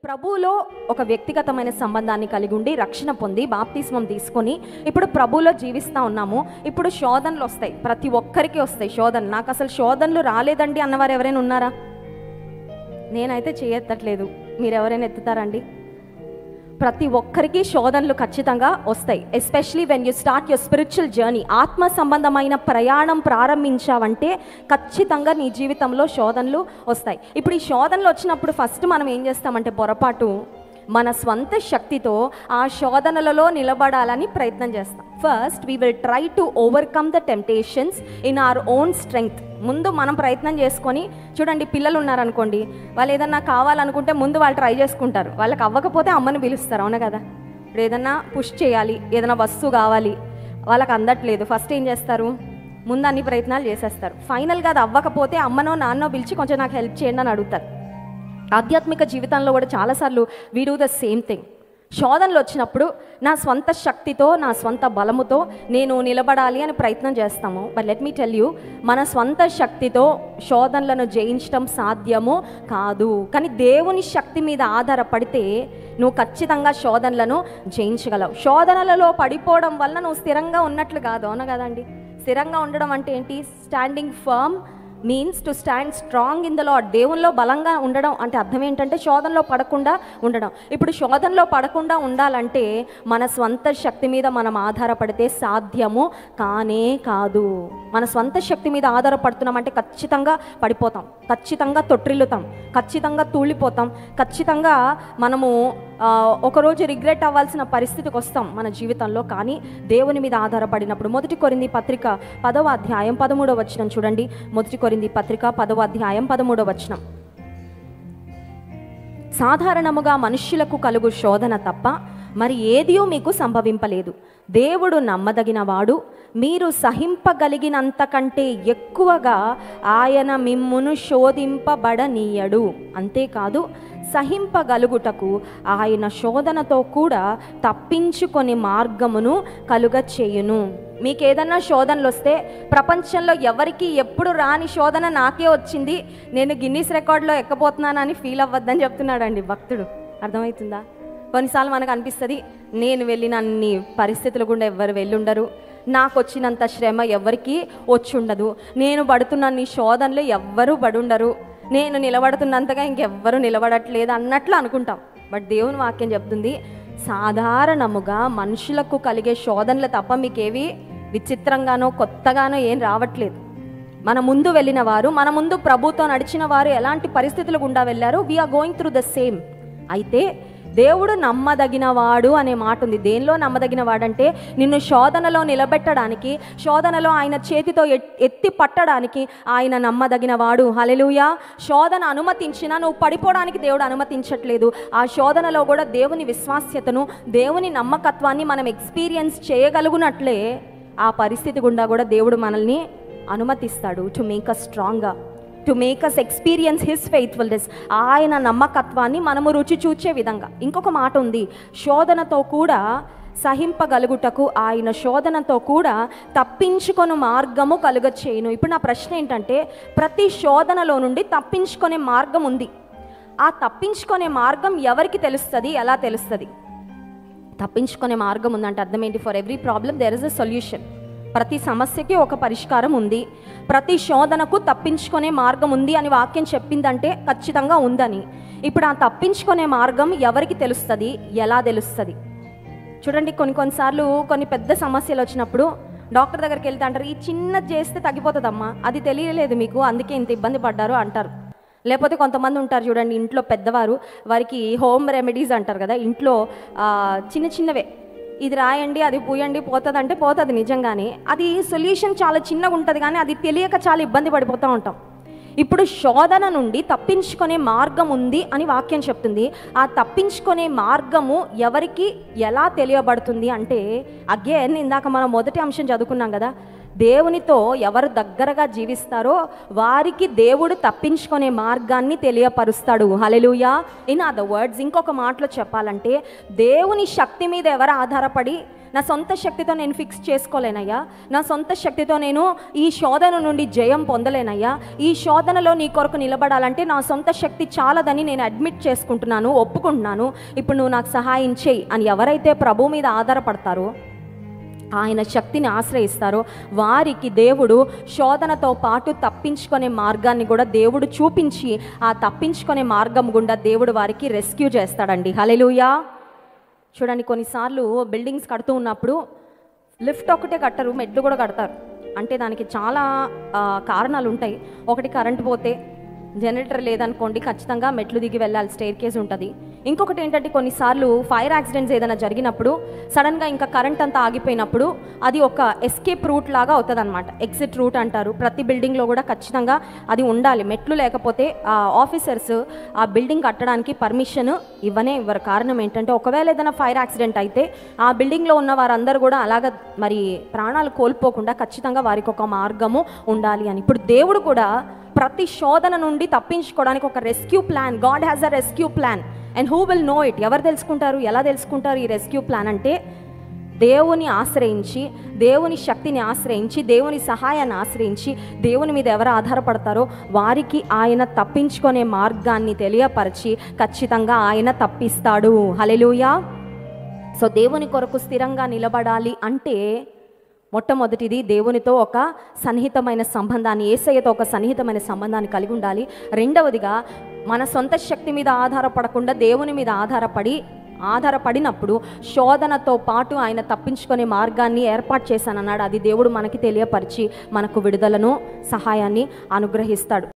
ప్రభువులో ఒక వ్యక్తిగతమైన సంబంధాన్ని కలిగి ఉండి రక్షణ పొంది బాప్తిస్మం తీసుకొని ఇప్పుడు ప్రభువులో జీవిస్తూ ఉన్నాము. ఇప్పుడు శోధనలు వస్తాయి, ప్రతి ఒక్కరికి వస్తాయి శోధనలు. నాకు అసలు శోధనలు రాలేదండి అన్నవారు ఎవరైనా ఉన్నారా? నేనైతే చేయెత్తట్లేదు, మీరు ఎవరైనా ఎత్తుతారండి? ప్రతి ఒక్కరికి శోధనలు ఖచ్చితంగా వస్తాయి. Especially when you start your spiritual journey, ఆత్మ సంబంధమైన ప్రయాణం ప్రారంభించావంటే ఖచ్చితంగా నీ జీవితంలో శోధనలు వస్తాయి. ఇప్పుడు ఈ శోధనలు వచ్చినప్పుడు ఫస్ట్ మనం ఏం చేస్తామంటే పొరపాటు మన స్వంత శక్తితో ఆ శోధనలలో నిలబడాలని ప్రయత్నం చేస్తాం. First we will try to overcome the temptations in our own strength. ముందు మనం ప్రయత్నం చేసుకొని చూడండి, పిల్లలు ఉన్నారనుకోండి, వాళ్ళు ఏదన్నా కావాలనుకుంటే ముందు వాళ్ళు ట్రై చేసుకుంటారు. వాళ్ళకి అవ్వకపోతే అమ్మని పిలుస్తారు, అవునా కదా? ఇప్పుడు ఏదన్నా పుష్ చేయాలి, ఏదైనా వస్తువు కావాలి, వాళ్ళకి అందట్లేదు, ఫస్ట్ ఏం చేస్తారు? ముందు అన్ని ప్రయత్నాలు చేసేస్తారు. ఫైనల్గా అది అవ్వకపోతే అమ్మనో నాన్నో పిలిచి కొంచెం నాకు హెల్ప్ చేయండి అని అడుగుతారు. ఆధ్యాత్మిక జీవితంలో కూడా చాలాసార్లు we do the same thing. శోధనలు వచ్చినప్పుడు నా స్వంత శక్తితో నా స్వంత బలముతో నేను నిలబడాలి అని ప్రయత్నం చేస్తాము. But let me tell you, మన స్వంత శక్తితో శోధనలను జయించడం సాధ్యము కాదు. కానీ దేవుని శక్తి మీద ఆధారపడితే నువ్వు ఖచ్చితంగా శోధనలను జయించగలవు. శోధనలలో పడిపోవడం వల్ల నువ్వు స్థిరంగా ఉన్నట్లు కాదు, అవునా కదండి? స్థిరంగా ఉండడం అంటే ఏంటి? Standing firm means to stand strong in the Lord. దేవునిలో బలంగా ఉండడం అంటే అర్థం ఏంటంటే శోధనలో పడకుండా ఉండడం. ఇప్పుడు శోధనలో పడకుండా ఉండాలంటే మన స్వంత శక్తి మీద మనం ఆధారపడితే సాధ్యము కానే కాదు. మన స్వంత శక్తి మీద ఆధారపడుతున్నామంటే ఖచ్చితంగా పడిపోతాం, ఖచ్చితంగా తొట్టిల్లుతాం, ఖచ్చితంగా తూలిపోతాం, ఖచ్చితంగా మనము ఒకరోజు రిగ్రెట్ అవ్వాల్సిన పరిస్థితికి వస్తాం మన జీవితంలో. కానీ దేవుని మీద ఆధారపడినప్పుడు 1 కొరింథీ పత్రిక 10వ అధ్యాయం 13వ వచనం చూడండి. 1 కొరింథీ పత్రిక 10వ అధ్యాయం 13వ వచనం. సాధారణముగా మనుష్యులకు కలుగు శోధన తప్ప మరి ఏదియూ మీకు సంభవింపలేదు. దేవుడు నమ్మదగినవాడు, మీరు సహింపగలిగినంత కంటే ఎక్కువగా ఆయన మిమ్మును శోధింపబడనీయడు. అంతేకాదు, సహింపగలుగుటకు ఆయన శోధనతో కూడా తప్పించుకొని మార్గమును కలుగ చేయును. మీకు ఏదన్నా శోధనలు వస్తే ప్రపంచంలో ఎవరికి ఎప్పుడు రాని శోధన నాకే వచ్చింది, నేను గిన్నీస్ రికార్డులో ఎక్కబోతున్నానని ఫీల్ అవ్వద్దని చెప్తున్నాడండి భక్తుడు. అర్థమవుతుందా? కొన్నిసార్లు మనకు అనిపిస్తుంది, నేను వెళ్ళిన అన్ని పరిస్థితులు గుండా ఎవరు వెళ్ళుండరు, నాకు వచ్చినంత శ్రమ ఎవరికి వచ్చుండదు, నేను పడుతున్న నీ శోధనలు ఎవ్వరూ పడుండరు, నేను నిలబడుతున్నంతగా ఇంకెవ్వరూ నిలబడట్లేదు అన్నట్లు అనుకుంటాం. బట్ దేవుని వాక్యం చెప్తుంది, సాధారణముగా మనుషులకు కలిగే శోధనలు తప్ప మీకేవి విచిత్రంగానో కొత్తగానో ఏం రావట్లేదు. మన ముందు వెళ్ళిన వారు, మన ముందు ప్రభుతో నడిచిన వారు ఎలాంటి పరిస్థితులు గుండా వెళ్ళారు, we are going through the same. అయితే దేవుడు నమ్మదగినవాడు అనే మాట ఉంది. దేనిలో నమ్మదగినవాడంటే నిన్ను శోధనలో నిలబెట్టడానికి, శోధనలో ఆయన చేతితో ఎత్తి పట్టడానికి ఆయన నమ్మదగినవాడు. హల్లెలూయా. శోధన అనుమతించినా నువ్వు పడిపోవడానికి దేవుడు అనుమతించట్లేదు. ఆ శోధనలో కూడా దేవుని విశ్వాస్యతను, దేవుని నమ్మకత్వాన్ని మనం ఎక్స్పీరియన్స్ చేయగలుగునట్లే ఆ పరిస్థితి గుండా కూడా దేవుడు మనల్ని అనుమతిస్తాడు. టు మేక్ అస్ స్ట్రాంగ్గా, to make us experience his faithfulness. ఆయన నమ్మకత్వాన్ని మనము రుచి చూచే విధంగా. ఇంకొక మాట ఉంది, శోధనతో కూడా సహింపగలుగుటకు ఆయన శోధనతో కూడా తప్పించుకొని మార్గము కలుగచేయును. ఇప్పుడు నా ప్రశ్న ఏంటంటే, ప్రతి శోధనలో నుండి తప్పించుకునే మార్గం ఉంది. ఆ తప్పించుకునే మార్గం ఎవరికి తెలుస్తుంది, ఎలా తెలుస్తుంది? తప్పించుకునే మార్గం ఉందంటే అర్థం ఏంటి? For every problem there is a solution. ప్రతి సమస్యకి ఒక పరిష్కారం ఉంది. ప్రతి శోధనకు తప్పించుకునే మార్గం ఉంది అని వాక్యం చెప్పిందంటే ఖచ్చితంగా ఉందని. ఇప్పుడు ఆ తప్పించుకునే మార్గం ఎవరికి తెలుస్తుంది, ఎలా తెలుస్తుంది? చూడండి, కొన్నిసార్లు కొన్ని పెద్ద సమస్యలు వచ్చినప్పుడు డాక్టర్ దగ్గరికి వెళ్తే అంటారు, ఈ చిన్నది చేస్తే తగ్గిపోతుందమ్మా, అది తెలియలేదు మీకు, అందుకే ఇంత ఇబ్బంది పడ్డారు అంటారు. లేకపోతే కొంతమంది ఉంటారు చూడండి, ఇంట్లో పెద్దవారు, వారికి హోమ్ రెమెడీస్ అంటారు కదా, ఇంట్లో చిన్న చిన్నవే, ఇది రాయండి, అది పూయండి, పోతుంది అంటే పోతుంది నిజంగానే. అది సొల్యూషన్ చాలా చిన్నగా ఉంటుంది, కానీ అది తెలియక చాలా ఇబ్బంది పడిపోతూ ఉంటాం. ఇప్పుడు శోధన నుండి తప్పించుకునే మార్గం ఉంది అని వాక్యం చెప్తుంది. ఆ తప్పించుకునే మార్గము ఎవరికి ఎలా తెలియబడుతుంది అంటే, అగైన్ ఇందాక మనం మొదటి అంశం చదువుకున్నాం కదా, దేవునితో ఎవరు దగ్గరగా జీవిస్తారో వారికి దేవుడు తప్పించుకునే మార్గాన్ని తెలియపరుస్తాడు. హల్లెలూయా. ఇన్ అదర్ వర్డ్స్, ఇంకొక మాటలో చెప్పాలంటే, దేవుని శక్తి మీద ఎవరు ఆధారపడి నా సొంత శక్తితో నేను ఫిక్స్ చేసుకోలేనయ్యా, నా సొంత శక్తితో నేను ఈ శోధన నుండి జయం పొందలేనయ్యా, ఈ శోధనలో నీ కొరకు నిలబడాలంటే నా సొంత శక్తి చాలదని నేను అడ్మిట్ చేసుకుంటున్నాను, ఒప్పుకుంటున్నాను, ఇప్పుడు నువ్వు నాకు సహాయం చేయి అని ఎవరైతే ప్రభు మీద ఆధారపడతారో, ఆయన శక్తిని ఆశ్రయిస్తారో వారికి దేవుడు శోధనతో పాటు తప్పించుకునే మార్గాన్ని కూడా దేవుడు చూపించి ఆ తప్పించుకునే మార్గం గుండా దేవుడు వారికి రెస్క్యూ చేస్తాడండి. హల్లెలూయా. చూడండి, కొన్నిసార్లు బిల్డింగ్స్ కడుతూ ఉన్నప్పుడు లిఫ్ట్ ఒకటే కట్టరు, మెట్లు కూడా కడతారు. అంటే దానికి చాలా కారణాలు ఉంటాయి. ఒకటి కరెంట్ పోతే, జనరేటర్ లేదనుకోండి ఖచ్చితంగా మెట్లు దిగి వెళ్ళాలి, స్టేర్ కేస్ ఉంటుంది. ఇంకొకటి ఏంటంటే కొన్నిసార్లు ఫైర్ యాక్సిడెంట్స్ ఏదైనా జరిగినప్పుడు సడన్గా ఇంకా కరెంట్ అంతా ఆగిపోయినప్పుడు అది ఒక ఎస్కేప్ రూట్ లాగా అవుతుంది అనమాట, ఎగ్జిట్ రూట్ అంటారు. ప్రతి బిల్డింగ్లో కూడా ఖచ్చితంగా అది ఉండాలి. మెట్లు లేకపోతే ఆ ఆఫీసర్స్ ఆ బిల్డింగ్ కట్టడానికి పర్మిషన్ ఇవ్వరు. కారణం ఏంటంటే ఒకవేళ ఏదైనా ఫైర్ యాక్సిడెంట్ అయితే ఆ బిల్డింగ్లో ఉన్న వారందరూ కూడా అలాగ మరి ప్రాణాలు కోల్పోకుండా ఖచ్చితంగా వారికి ఒక మార్గము ఉండాలి అని. ఇప్పుడు దేవుడు కూడా ప్రతి శోధన నుండి తప్పించుకోవడానికి ఒక rescue plan, God has a rescue plan. And who will know it? ఎవరు తెలుసుకుంటారు, ఎలా తెలుసుకుంటారు ఈ రెస్క్యూ ప్లాన్ అంటే? దేవుని ఆశ్రయించి, దేవుని శక్తిని ఆశ్రయించి, దేవుని సహాయాన్ని ఆశ్రయించి, దేవుని మీద ఎవరు ఆధారపడతారో వారికి ఆయన తప్పించుకునే మార్గాన్ని తెలియపరిచి ఖచ్చితంగా ఆయన తప్పిస్తాడు. హల్లెలూయా. సో దేవుని కొరకు స్థిరంగా నిలబడాలి అంటే మొట్టమొదటిది దేవునితో ఒక సన్నిహితమైన సంబంధాన్ని, యేసయ్యతో ఒక సన్నిహితమైన సంబంధాన్ని కలిగి ఉండాలి. రెండవదిగా మన సొంత శక్తి మీద ఆధారపడకుండా దేవుని మీద ఆధారపడినప్పుడు శోధనతో పాటు ఆయన తప్పించుకునే మార్గాన్ని ఏర్పాటు చేశానన్నాడు. అది దేవుడు మనకి తెలియపరిచి మనకు విడుదలను, సహాయాన్ని అనుగ్రహిస్తాడు.